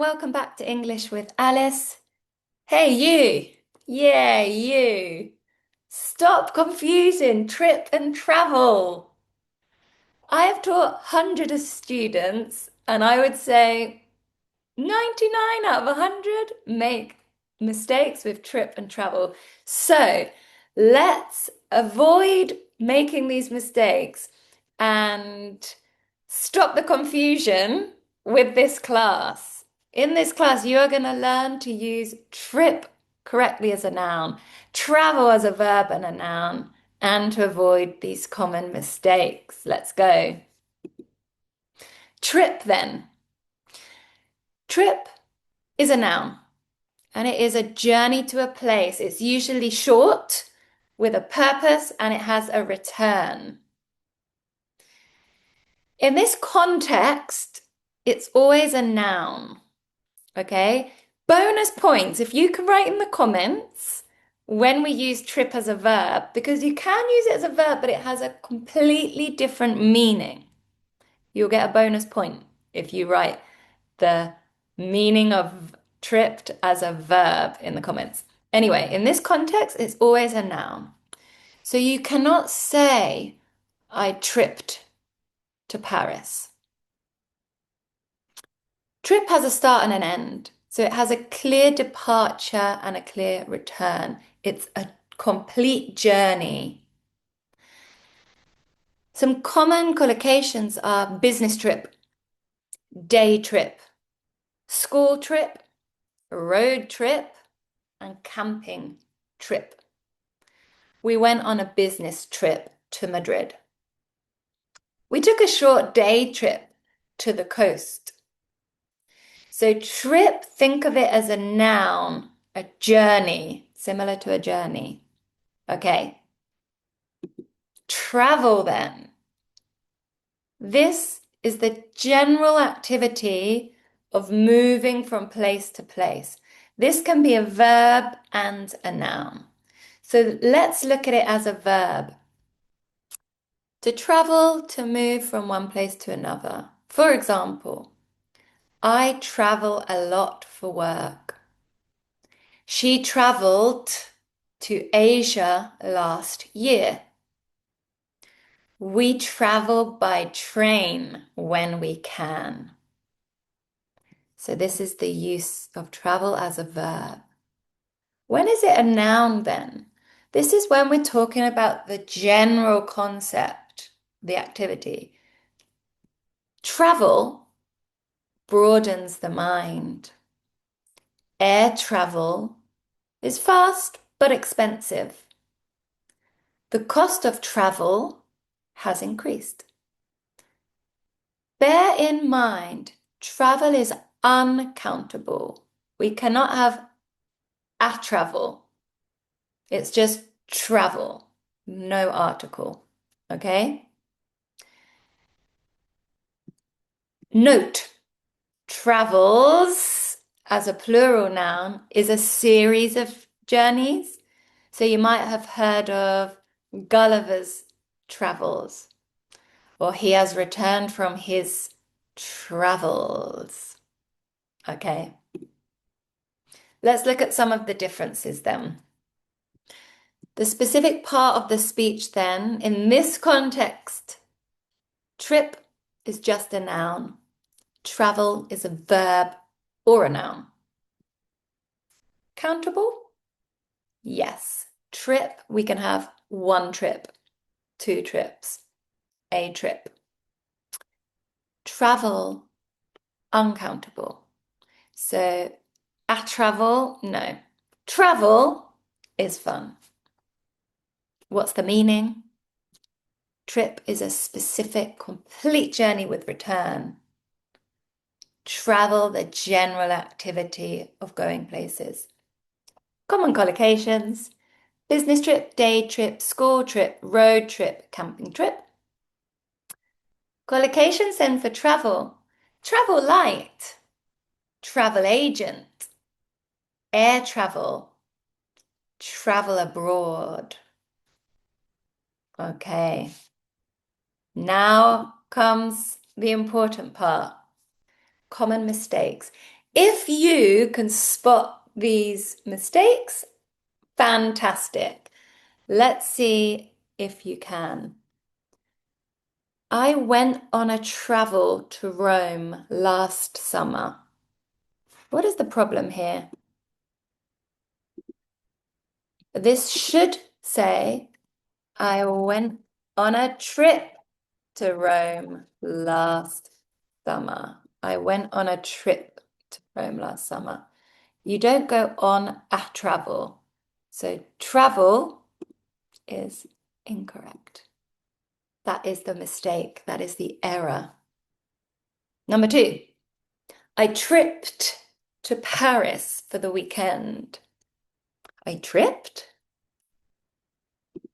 welcome back to English with Alice. Hey, you! Yeah, you! Stop confusing trip and travel. I have taught hundreds of students, and I would say 99 out of 100 make mistakes with trip and travel. So let's avoid making these mistakes and stop the confusion with this class. In this class, you are going to learn to use trip correctly as a noun, travel as a verb and a noun, and to avoid these common mistakes. Let's go. Trip then. Trip is a noun and it is a journey to a place. It's usually short with a purpose and it has a return. In this context, it's always a noun, okay? Bonus points if you can write in the comments when we use trip as a verb, because you can use it as a verb, but it has a completely different meaning. You'll get a bonus point if you write the meaning of tripped as a verb in the comments. Anyway, in this context, it's always a noun. So you cannot say, I tripped to Paris. Trip has a start and an end. So it has a clear departure and a clear return. It's a complete journey. Some common collocations are business trip, day trip, school trip, road trip, and camping trip. We went on a business trip to Madrid. We took a short day trip to the coast. So trip, think of it as a noun, a journey, similar to a journey. Okay. Travel then. This is the general activity of moving from place to place. This can be a verb and a noun. So let's look at it as a verb. To travel, to move from one place to another. For example, I travel a lot for work. She traveled to Asia last year. We travel by train when we can. So this is the use of travel as a verb. When is it a noun then? This is when we're talking about the general concept, the activity. Travel broadens the mind. Air travel is fast but expensive. The cost of travel has increased. Bear in mind, travel is uncountable. We cannot have a travel. It's just travel, no article, okay? Note, travels as a plural noun is a series of journeys. So you might have heard of Gulliver's Travels, or he has returned from his travels. Okay. Let's look at some of the differences then. The specific part of the speech then, in this context, trip is just a noun. Travel is a verb or a noun. Countable? Yes. Trip, we can have one trip, two trips, a trip. Travel, uncountable. So, a travel, no. Travel is fun. What's the meaning? Trip is a specific, complete journey with return. Travel, the general activity of going places. Common collocations: business trip, day trip, school trip, road trip, camping trip. Collocations then for travel: travel light, travel agent, air travel, travel abroad. Okay, now comes the important part. Common mistakes. If you can spot these mistakes, fantastic. Let's see if you can. I went on a travel to Rome last summer. What is the problem here? This should say, I went on a trip to Rome last summer. I went on a trip to Rome last summer. You don't go on a travel. So travel is incorrect. That is the mistake. That is the error. Number two, I tripped to Paris for the weekend. I tripped?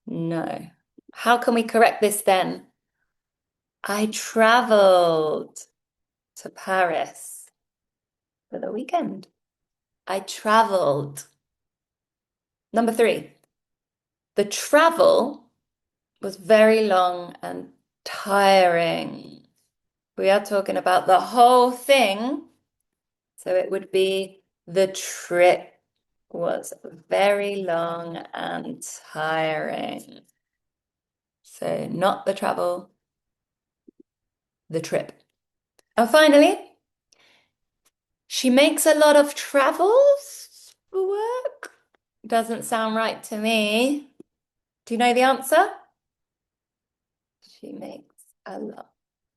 No. How can we correct this then? I traveled to Paris for the weekend. I traveled. Number three, the travel was very long and tiring. We are talking about the whole thing. So it would be the trip was very long and tiring. So not the travel, the trip. And finally, she makes a lot of travels for work. Doesn't sound right to me. Do you know the answer? She makes a lot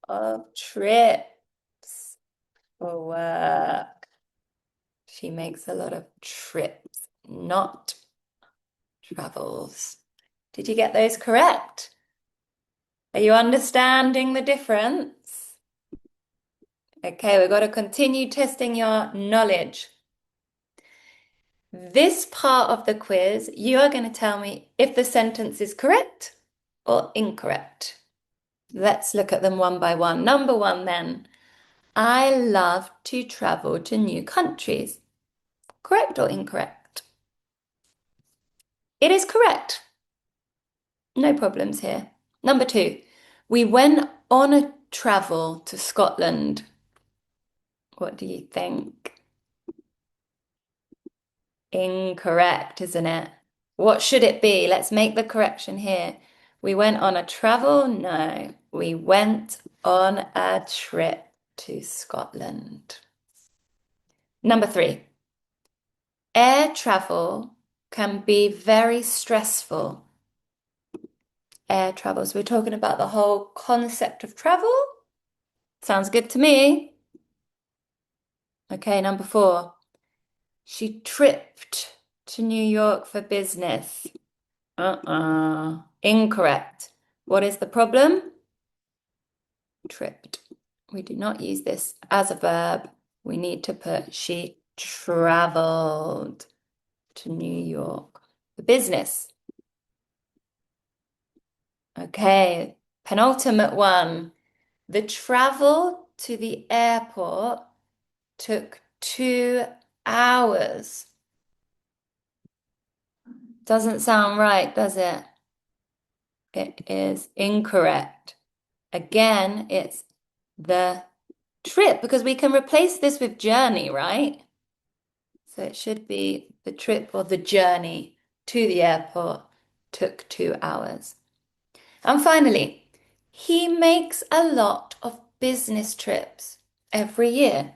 of trips for work. She makes a lot of trips, not travels. Did you get those correct? Are you understanding the difference? Okay, we've got to continue testing your knowledge. This part of the quiz, you are going to tell me if the sentence is correct or incorrect. Let's look at them one by one. Number one then. I love to travel to new countries. Correct or incorrect? It is correct. No problems here. Number two, we went on a travel to Scotland. What do you think? Incorrect, isn't it? What should it be? Let's make the correction here. We went on a travel? No, we went on a trip to Scotland. Number three, air travel can be very stressful. Air travels, we're talking about the whole concept of travel. Sounds good to me. Okay, number four, she tripped to New York for business. Incorrect. What is the problem? Tripped. We do not use this as a verb. We need to put she traveled to New York for business. Okay, penultimate one. The travel to the airport took 2 hours. Doesn't sound right, does it? It is incorrect. Again, it's the trip because we can replace this with journey, right? So it should be the trip or the journey to the airport took 2 hours. And finally, he makes a lot of business trips every year.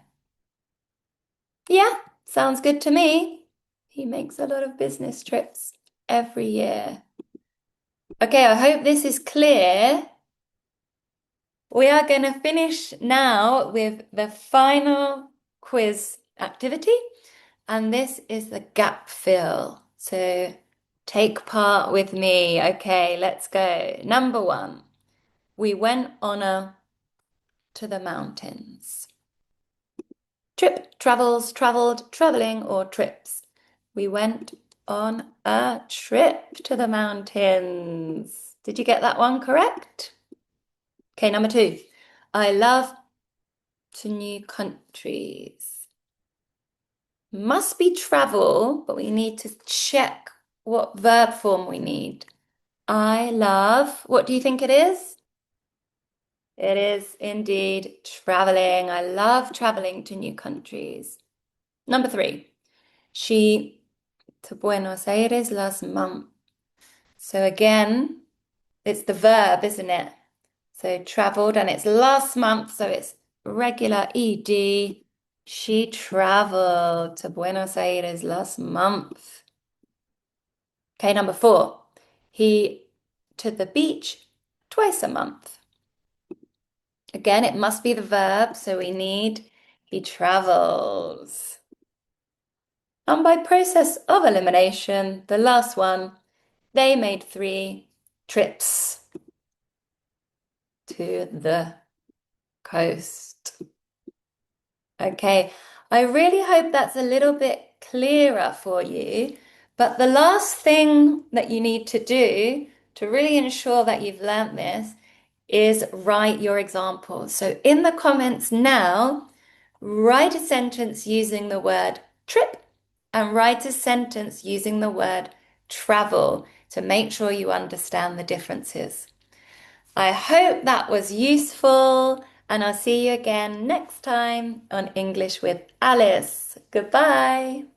Yeah, sounds good to me. He makes a lot of business trips every year. Okay, I hope this is clear. We are going to finish now with the final quiz activity, and this is the gap fill. So take part with me. Okay, let's go. Number one, we went to the mountains. Trip, travels, traveled, traveling, or trips. We went on a trip to the mountains. Did you get that one correct? Okay, number two. I love to new countries. Must be travel, but we need to check what verb form we need. I love, what do you think it is? It is indeed traveling. I love traveling to new countries. Number three, she to Buenos Aires last month. So again, it's the verb, isn't it? So traveled and it's last month, so it's regular ED. She traveled to Buenos Aires last month. Okay, number four. He to the beach twice a month. Again, it must be the verb, so we need he travels. And by process of elimination, the last one, they made 3 trips to the coast. Okay, I really hope that's a little bit clearer for you. But the last thing that you need to do to really ensure that you've learnt this is write your examples. So in the comments now, write a sentence using the word trip and write a sentence using the word travel to make sure you understand the differences. I hope that was useful, and I'll see you again next time on English with Alice. Goodbye.